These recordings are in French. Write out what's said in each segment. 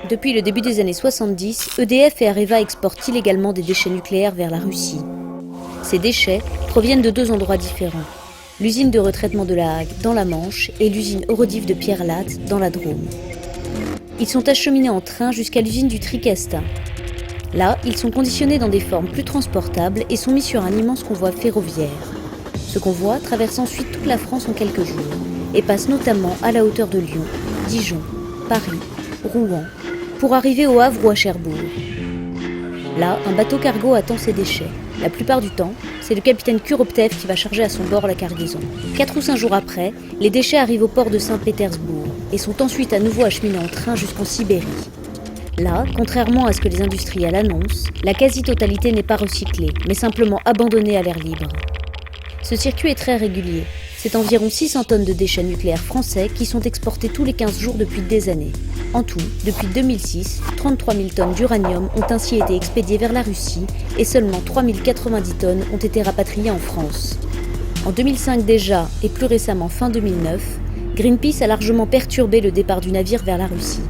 Depuis le début des années 70, EDF et Areva exportent illégalement des déchets nucléaires vers la Russie. Ces déchets proviennent de deux endroits différents. L'usine de retraitement de la Hague, dans la Manche, et l'usine Eurodif de Pierrelatte, dans la Drôme. Ils sont acheminés en train jusqu'à l'usine du Tricastin. Là, ils sont conditionnés dans des formes plus transportables et sont mis sur un immense convoi ferroviaire. Ce convoi traverse ensuite toute la France en quelques jours et passe notamment à la hauteur de Lyon, Dijon, Paris, Rouen, pour arriver au Havre ou à Cherbourg. Là, un bateau cargo attend ses déchets. La plupart du temps, c'est le capitaine Kuroptev qui va charger à son bord la cargaison. 4 ou 5 jours après, les déchets arrivent au port de Saint-Pétersbourg et sont ensuite à nouveau acheminés en train jusqu'en Sibérie. Là, contrairement à ce que les industriels annoncent, la quasi-totalité n'est pas recyclée, mais simplement abandonnée à l'air libre. Ce circuit est très régulier. C'est environ 600 tonnes de déchets nucléaires français qui sont exportés tous les 15 jours depuis des années. En tout, depuis 2006, 33 000 tonnes d'uranium ont ainsi été expédiées vers la Russie et seulement 3 090 tonnes ont été rapatriées en France. En 2005 déjà, et plus récemment fin 2009, Greenpeace a largement perturbé le départ du navire vers la Russie.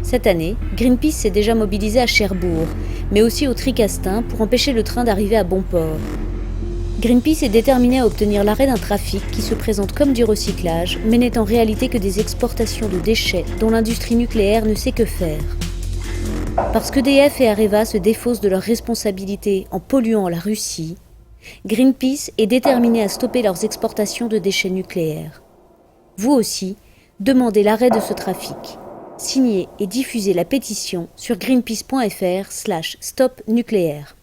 Cette année, Greenpeace s'est déjà mobilisé à Cherbourg, mais aussi au Tricastin pour empêcher le train d'arriver à bon port. Greenpeace est déterminé à obtenir l'arrêt d'un trafic qui se présente comme du recyclage, mais n'est en réalité que des exportations de déchets dont l'industrie nucléaire ne sait que faire. Parce qu'EDF et Areva se défaussent de leurs responsabilités en polluant la Russie, Greenpeace est déterminé à stopper leurs exportations de déchets nucléaires. Vous aussi, demandez l'arrêt de ce trafic. Signez et diffusez la pétition sur greenpeace.fr/stopnucléaire.